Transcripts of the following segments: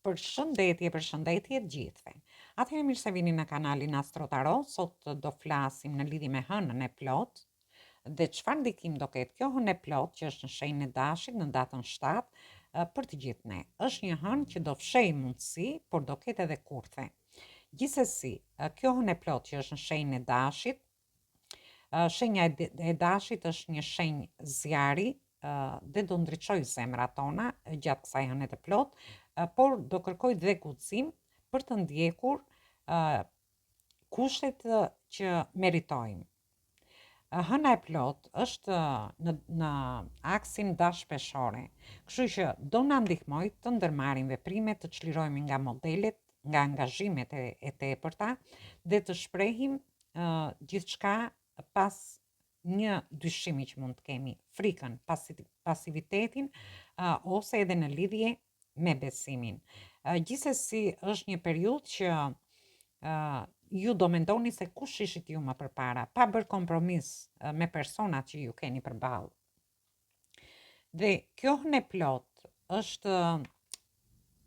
Përshëndetje të gjithëve. Atëherë mirë se vini në kanalin Astro Tarot. Sot do flasim në lidhje me hënën e plot dhe çfarë ndikim do ketë kjo hënë e plot që është në shenjën e dashit në datën 7 për të gjithë ne. Është një hënë që do fshejë mundësi, por do ketë edhe kurthe. Gjithsesi, kjo hënë e plot që është në shenjën e dashit, shenja e dashit është një shenjë zjarri dhe do ndriçoj zemrat tona gjatë kësaj hëne të plot, por do kërkoj dhe guxim për të ndjekur kushtet që meritojmë. Hëna e plot është në aksin dash-peshore, kështu që do na ndihmoj të ndërmarrim veprime, të çlirohemi nga modelet, nga angazhimet e tepërta dhe të shprehim gjithçka pas një dyshimi që mund të kemi, frikën, pasivitetin ose edhe në lidhje me besimin. Gjithsesi është një periudhë që ju do mendoni se kush ishit ju më përpara, pa bërë kompromis me personat që ju keni përballë. Dhe kjo hënë e plot është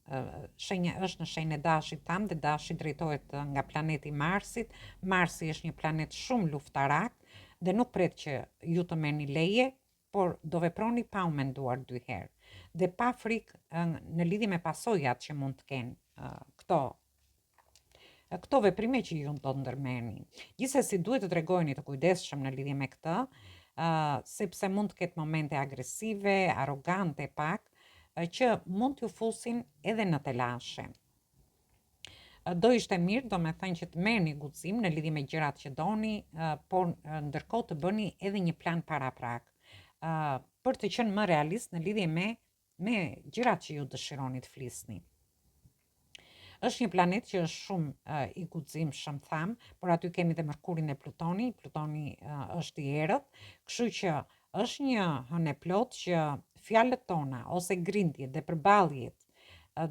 në shenjën e dashit tam dhe dashi drejtohet nga planeti Marsit. Marsi është një planet shumë luftarak dhe nuk pret që ju të merrni leje, por do veproni pa u menduar 2 herë dhe pa frikë në lidhje me pasojat që mund të kenë këto veprime që ju do ndërmerrni. Gjithsesi duhet të tregojeni të kujdesshëm në lidhje me këtë, sepse mund të ketë momente agresive, arrogante pak, që mund t'ju fusin edhe në telashe. Do ishte mirë, do me thënë që të merrni guxim në lidhje me gjërat që doni, por ndërkohë të bëni edhe një plan paraprak, për të qenë më realist në lidhje me gjërat që ju dëshironi të flisni. Është një planet që është shumë i guximshëm tham, por aty kemi dhe Mërkurin e Plutoni. Plutoni është i errët, kështu që është një hënë e plot që fjalët tona ose grindjet dhe përballjet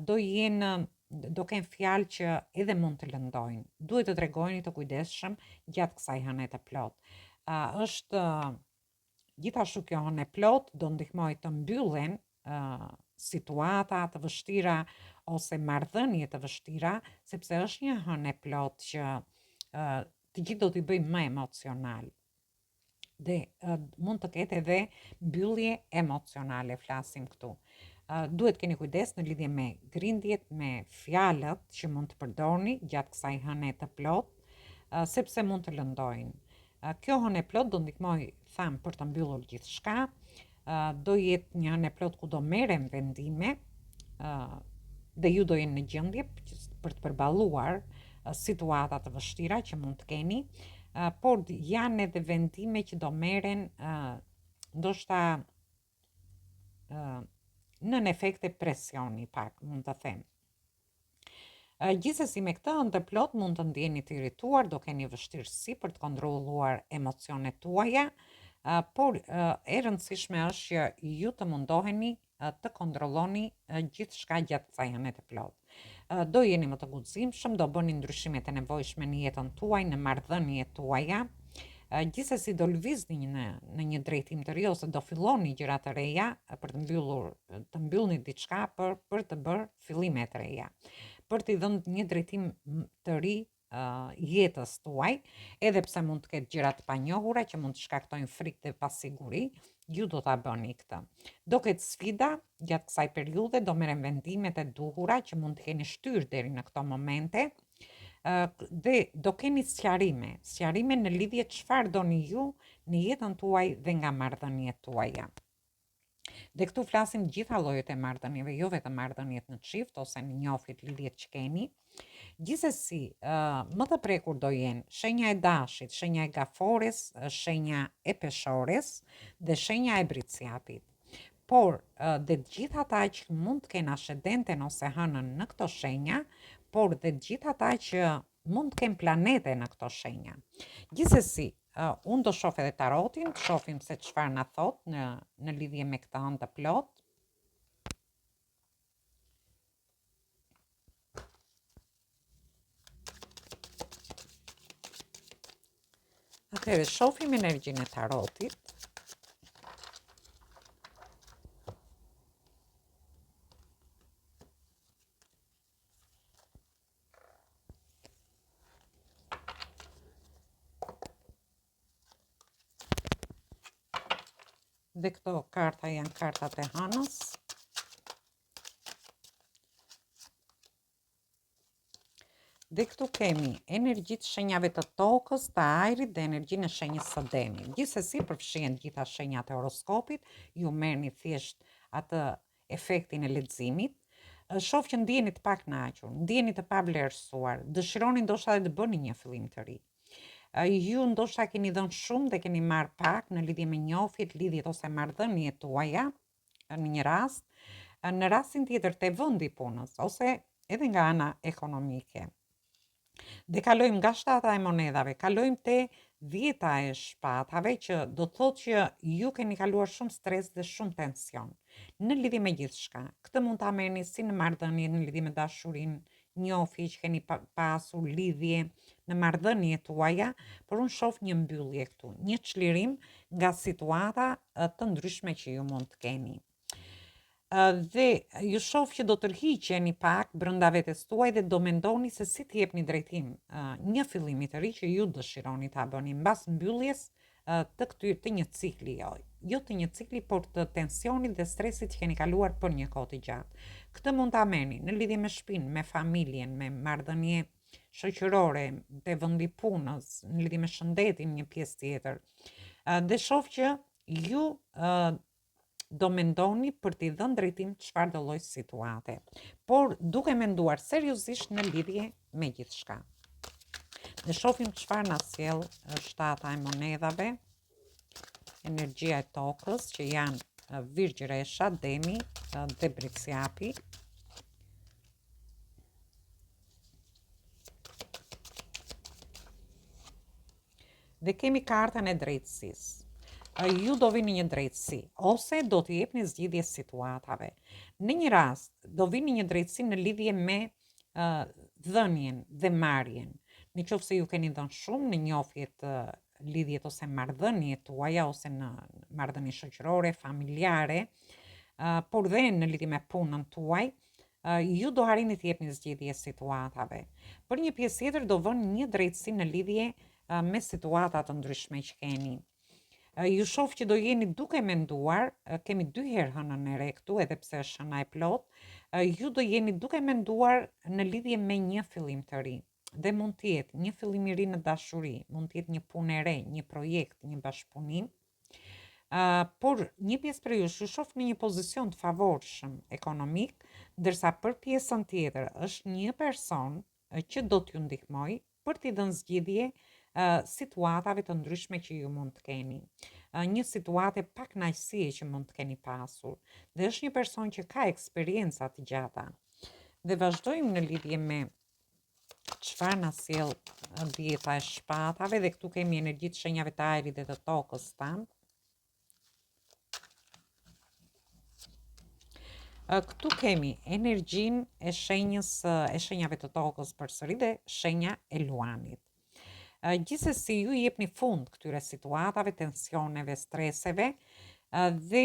do kenë fjalë që edhe mund të lëndojnë. Duhet të tregojeni të kujdesshëm gjatë kësaj hëne të plot. Është gjithashtu kjo hënë e plot do ndihmoj të mbyllen situata të vështira ose marrëdhënie të vështira, sepse është një hënë e plot që të gjithë do t'i bëjmë më emocional. Dhe mund të ketë edhe mbyllje emocionale, flasim këtu. Duhet keni kujdes në lidhje me grindjet, me fjalët që mund të përdorni gjatë kësaj hëne të plot, sepse mund të lëndojnë. Kjo hënë e plot do ndihmoj tham për të mbyllur gjithçka. Do jetë një hënë e plot ku do merrem vendime dhe ju do jenë në gjendje për të përballuar situata të vështira që mund të keni, por janë edhe vendime që do merren ndoshta nën efekte presioni pak, mund të them. Gjithsesi me këtë hënë të plot mund të ndjeni të irrituar, do keni vështirësi për të kontrolluar emocionet tuaja, por e rëndësishme është që ju të mundoheni të kontrolloni gjithçka gjatë kësaj hëne të plot. Do jeni më të guximshëm, do bëni ndryshimet e nevojshme në jetën tuaj, në marrëdhëniet tuaja. Gjithsesi do lëvizni në një drejtim të ri ose do filloni gjëra të reja për të mbyllni diçka për të bërë fillime të reja, për t'i dhënë një drejtim të ri jetës tuaj, edhe pse mund të ketë gjëra të panjohura që mund të shkaktojnë frikë dhe pasiguri, ju do ta bëni këtë. Do ketë sfida gjatë kësaj periudhe, do merren vendimet e duhura që mund të keni shtyrë deri në këto momente, dhe do keni sqarime në lidhje çfarë doni ju në jetën tuaj dhe nga marrëdhëniet tuaja. Dhe këtu flasim gjitha llojet e marrëdhënieve, jo vetëm marrëdhëniet në çift ose në njofit lidhjet që keni. Gjithsesi, më të prekur do jenë shenja e dashit, shenja e gafores, shenja e peshores dhe shenja e briciatit. Por dhe gjithë ata që mund të kenë ascendenten ose hënën në këto shenja, por dhe gjithë ata që mund të kenë planete në këto shenja. Gjithsesi, unë do shoh edhe tarotin, të shohim se çfarë na thot në lidhje me këtë hënë të plot. Atëherë shohim energjinë e tarotit. Dhe këto karta janë kartat e hënës. Dhe këtu kemi energjitë shenjave të tokës, të ajrit dhe energjinë e shenjës së demit. Gjithsesi përfshihen gjitha shenjat e horoskopit, ju merrni thjesht atë efektin e leximit. Shoh që ndjeni të pakënaqur, ndjeni të pavlerësuar, dëshironi ndoshta edhe të bëni një fillim të ri. Ju ndoshta keni dhënë shumë dhe keni marrë pak në lidhje me njohjet, lidhjet ose marrëdhëniet tuaja në një rast, në rastin tjetër te vendi i punës ose edhe nga ana ekonomike. Dhe kalojmë nga shtata e monedhave, kalojmë te 10 e shpatave, që do të thotë që ju keni kaluar shumë stres dhe shumë tension në lidhje me gjithçka. Këtë mund ta merrni si në marrëdhënie, në lidhje me dashurinë, njohje që keni pasur, lidhje në marrëdhëniet tuaja, por unë shoh një mbyllje këtu, një çlirim nga situata të ndryshme që ju mund të keni. Dhe ju shoh që do tërhiqeni pak brenda vetes tuaj dhe do mendoni se si të jepni drejtim një fillimi të ri që ju dëshironi ta bëni mbas mbylljes të një cikli, jo të një cikli, por të tensionit dhe stresit që keni kaluar për një kohë të gjatë. Këtë mund ta merrni në lidhje me shtëpinë, me familjen, me marrëdhënie shoqërore, te vendi i punës, në lidhje me shëndetin një pjesë tjetër. Dhe shoh që ju do mendoni për t'i dhënë drejtim çfarë do lloj situate, por duke menduar seriozisht në lidhje me gjithçka. Ne shohim çfarë na sjell shtata e monedhave, energjia e tokës, që janë Virgjëresha, Demi dhe Briciapi. Dhe kemi kartën e drejtësisë. Ju do vini një drejtësi, ose do t'i jepni zgjidhje situatave. Në një rast, do vini një drejtësi në lidhje me dhënien dhe marrjen. Në qoftë se ju keni dhënë shumë në njohjet, lidhjet ose marrëdhëniet tuaja, ose në marrëdhënie shoqërore, familjare, por dhe në lidhje me punën tuaj, ju do harrini të jepni zgjidhje situatave. Për një pjesë tjetër do vënë një drejtësi në lidhje me situata të ndryshme që keni. Ju shoh që do jeni duke menduar, kemi 2 herë hënën e re këtu, edhe pse është hëna e plot, ju do jeni duke menduar në lidhje me një fillim të ri. Dhe mund të jetë një fillim i ri në dashuri, mund të jetë një punë e re, një projekt, një bashkëpunim. Por një pjesë për ju shoh në një pozicion të favorshëm ekonomik, ndërsa për pjesën tjetër është një person që do t'ju ndihmoj për t'i dhënë zgjidhje situatave të ndryshme që ju mund të keni. Një situate pak kënaqësie që mund të keni pasur. Dhe është një person që ka eksperjenca të gjata. Dhe vazhdojmë në lidhje me çfarë na sjell 10 e shpatave, dhe këtu kemi energjitë shenjave të ajrit dhe të tokës tanë. Këtu kemi energjinë e shenjave të tokës përsëri dhe shenja e luanit. Gjithsesi ju jepni fund këtyre situatave, tensioneve, streseve, dhe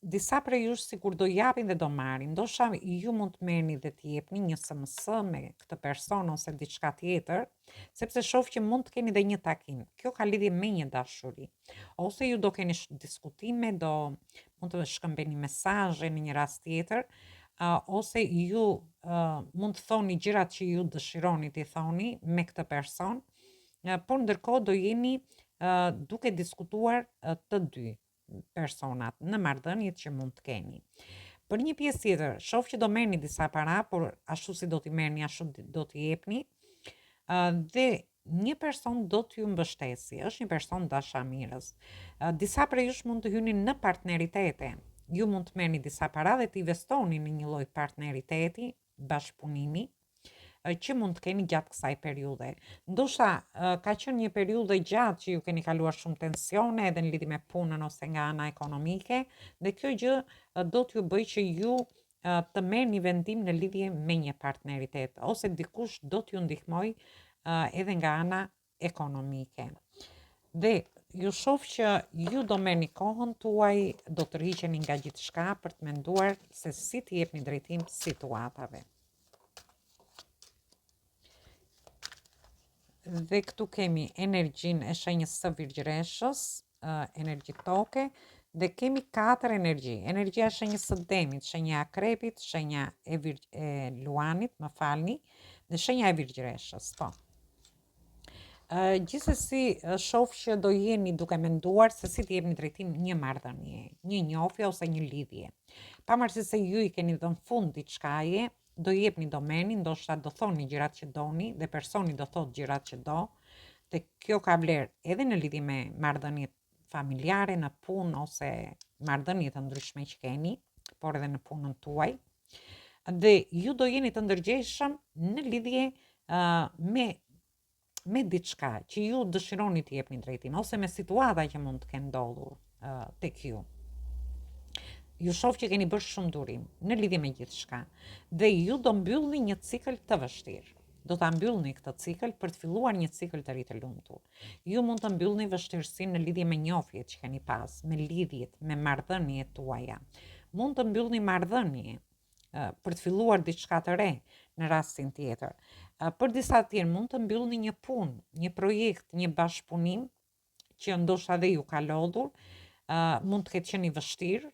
disa prej jush sikur do japin dhe do marrin. Ndoshta ju mund të merrni dhe të jepni një SMS me këtë person ose diçka tjetër, sepse shoh që mund të keni dhe një takim. Kjo ka lidhje me një dashuri. Ose ju do keni diskutime, mund të shkëmbeni mesazhe në një rast tjetër, ose ju mund të thoni gjërat që ju dëshironi t'i thoni me këtë person, por ndërkohë do jeni duke diskutuar të dy personat në marrëdhëniet që mund të keni. Për një pjesë tjetër, shoh që do merrni disa para, por ashtu si do t'i merrni, ashtu do t'i jepni, dhe një person do t'ju mbështesi, është një person dashamirës. Disa prej jush mund të hyni në partneritete, ju mund të merrni disa para dhe t'i investoni në një lloj partneriteti, bashkëpunimi, që mund të keni gjatë kësaj periudhe. Ndoshta ka qenë një periudhë gjatë që ju keni kaluar shumë tensione edhe në lidhje me punën ose nga ana ekonomike, dhe kjo gjë do t'ju bëjë që ju të merrni vendim në lidhje me një partneritet, ose dikush do t'ju ndihmoj edhe nga ana ekonomike. Dhe ju shoh që ju do merrni kohën tuaj, do të tërhiqeni nga gjithçka për të menduar se si të jepni drejtim situatave. Dhe këtu kemi energjinë e shenjës së Virgjëreshës, energji toke, Dhe kemi 4 energji. Energjia e shenjës së Demit, shenja e Akrepit, shenja e Luanit, më falni, dhe shenja e Virgjëreshës. Po. Gjithsesi, shoh që do jeni duke menduar se si të jepni drejtim një marrëdhënie, një njohje ose një lidhje. Pavarësisht se ju i keni dhënë fund diçkaje, do jepni domenin, ndoshta do thoni gjërat që doni dhe personi do thotë gjërat që do. Dhe kjo ka vlerë edhe në lidhje me marrëdhëniet familjare, në punë ose marrëdhënie të ndryshme që keni, por edhe në punën tuaj. Dhe ju do jeni të ndërgjegjshëm në lidhje me diçka që ju dëshironi të jepni drejtim ose me situata që mund të kenë ndodhur tek ju. Ju shoh që keni bërë shumë durim në lidhje me gjithçka dhe ju do mbyllni një cikël të vështirë. Do ta mbyllni këtë cikël për të filluar një cikël të ri të lumtur. Ju mund të mbyllni vështirësinë në lidhje me njohjet që keni pas, me lidhjet, me marrëdhëniet tuaja. Mund të mbyllni marrëdhënie për të filluar diçka të re në rastin tjetër. Për disa të tjerë mund të mbyllni një punë, një projekt, një bashkëpunim që ndoshta dhe ju ka lodhur, mund të ketë qenë i vështirë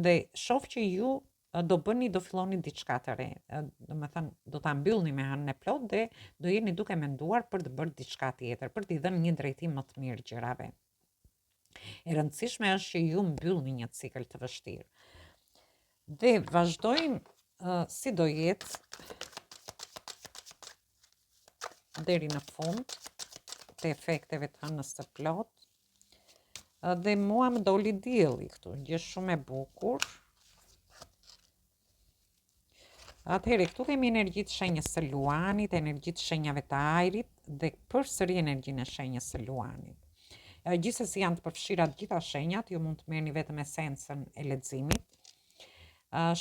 dhe shoh që ju do filloni diçka të re. Do të thënë, do ta mbyllni me anën e plot dhe do jeni duke menduar për të bërë diçka tjetër, për t'i dhënë një drejtim më të mirë gjërave. E rëndësishme është që ju mbyllni një cikël të vështirë. Dhe vazhdojmë si do jetë deri në fund të efekteve të hënës së plot. Dhe mua më doli dielli këtu, gjë shumë e bukur. Atëherë, këtu kemi energjitë shenjës së Luanit, energjitë shenjave të ajrit dhe përsëri energjinë e shenjës së Luanit. Gjithsesi janë të përfshira të gjitha shenjat, ju mund të merrni vetëm esencën e leximit.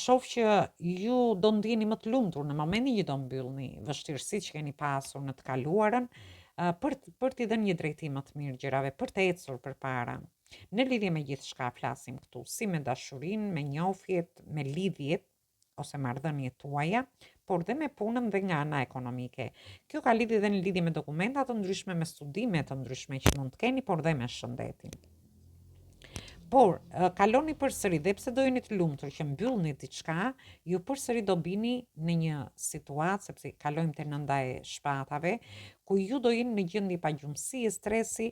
Shoh që ju do ndjeni më të lumtur në momentin që do mbyllni vështirësitë që keni pasur në të kaluarën, për t'i dhënë një drejtim më të mirë gjërave, për të ecur përpara. Në lidhje me gjithçka flasim këtu, si me dashurinë, me njohjet, me lidhjet ose marrëdhëniet tuaja, por dhe me punën dhe nga ana ekonomike. Kjo ka lidhje dhe në lidhje me dokumenta të ndryshme, me studime të ndryshme që mund të keni, por dhe me shëndetin. Por, kaloni përsëri, dhe pse do jeni të lumtur që mbyllni diçka, ju përsëri do bini në një situatë, sepse kalojmë te nënda e shpatave, ku ju do jeni në gjendje pagjumësie, stresi,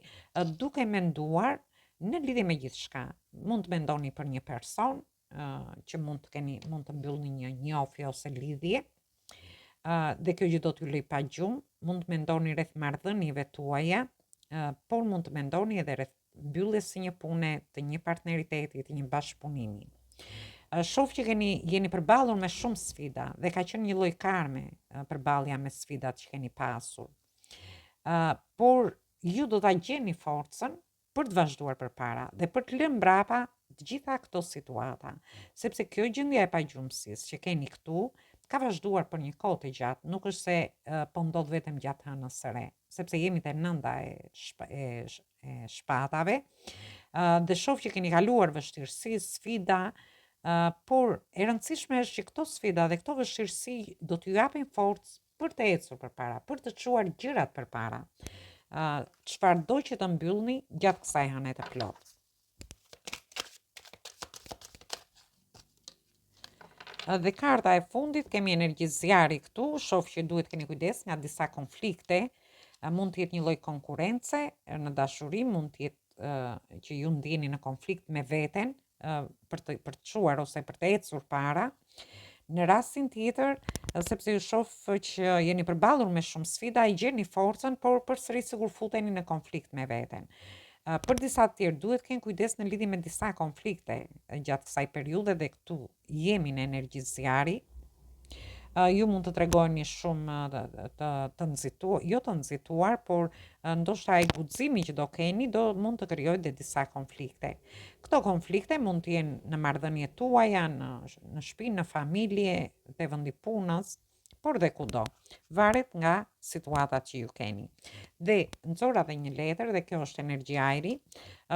duke menduar në lidhje me gjithçka. Mund të mendoni për një person që mund të mbyllni një njohje ose lidhje. Dhe kjo gjë do t'ju lëj pa gjumë, mund të mendoni rreth marrëdhënieve tuaja, por mund të mendoni edhe rreth mbylljes së një pune, të një partneriteti, të një bashkëpunimi. Shoh që jeni përballur me shumë sfida dhe ka qenë një lloj karme përballja me sfidat që keni pasur. Por ju do ta gjeni forcën për të vazhduar përpara dhe për të lënë mbrapa të gjitha këto situata, sepse kjo gjendje e pagjumësisë që keni këtu ka vazhduar për një kohë të gjatë, nuk është se po ndodh vetëm gjatë hënës së re, sepse jemi te nënda e shpatave, dhe shoh që keni kaluar vështirësi, sfida, por e rëndësishme është që këto sfida dhe këto vështirësi do t'ju japin forcë për të ecur përpara, për të çuar gjërat përpara. Çfarëdo që të mbyllni gjatë kësaj hëne të plotë. Dhe karta e fundit kemi energji zjarri këtu, shoh që duhet keni kujdes nga disa konflikte, mund të jetë një lloj konkurrence në dashuri, mund të jetë që ju ndjeni në konflikt me veten për të çuar ose për të ecur para. Në rastin tjetër, sepse ju shoh që jeni përballur me shumë sfida, i gjeni forcën, por përsëri sigur futeni në konflikt me veten. Për disa të tjerë duhet kenë kujdes në lidhje me disa konflikte gjatë kësaj periudhe dhe këtu jemi në energji zjarri. Ju mund të tregoni shumë të nxituar, jo të nxituar, por ndoshta ai guximi që do keni mund të krijojë dhe disa konflikte. Këto konflikte mund të jenë në marrëdhëniet tuaja, në shtëpi, në familje, te vendi punës, por dhe kudo. Varet nga situatat që ju keni. Dhe nxora dhe një letër, dhe kjo është energji ajri.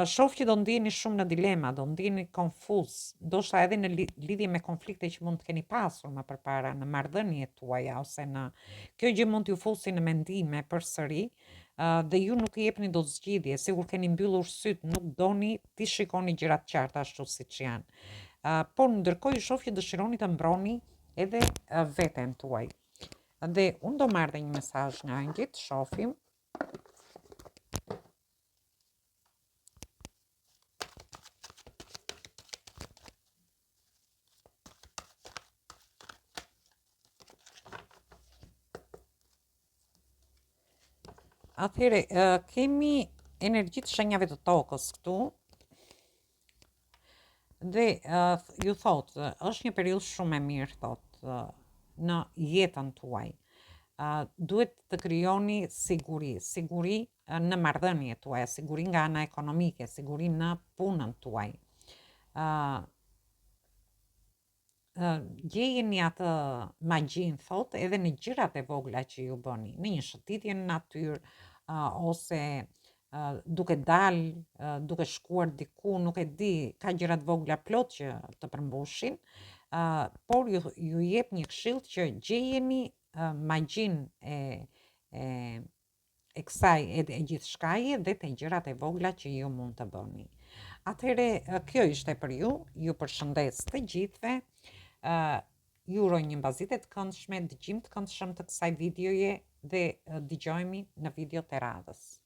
Shoh që do ndiheni shumë në dilema, do ndiheni konfuz, ndoshta edhe në lidhje me konflikte që mund të keni pasur më përpara në marrëdhëniet tuaja ose në kjo gjë mund t'ju fusi në mendime përsëri. Dhe ju nuk i jepni dot zgjidhje, sigur keni mbyllur syt, nuk doni ti shikoni gjërat qarta ashtu siç janë. Por ndërkohë ju shoh që dëshironi të mbroni edhe veten tuaj. Dhe unë do marrë dhe një mesazh nga angjit, shohim. Atëhere, kemi energjitë shenjave të tokës këtu. Dhe ju thotë, është një periudhë shumë e mirë, thotë, në jetën tuaj. Duhet të krijoni siguri në marrëdhëniet tuaja, siguri nga ana ekonomike, siguri në punën tuaj. Gjejeni atë magjin, thotë, edhe në gjërat e vogla që ju bëni, në një shëtitje në natyrë, ose duke dalë, duke shkuar diku, nuk e di, ka gjërat vogla plot që të përmbushin, por ju jep një këshill që gjejeni magjin e kësaj e gjithçkaje dhe të gjërat e vogla që ju mund të bëni. Atëhere, kjo ishte për ju përshëndes të gjithve, ju uroj një mbazitje të këndshme, dëgjim të këndshëm të kësaj videoje dhe dëgjojmë në video të radhës.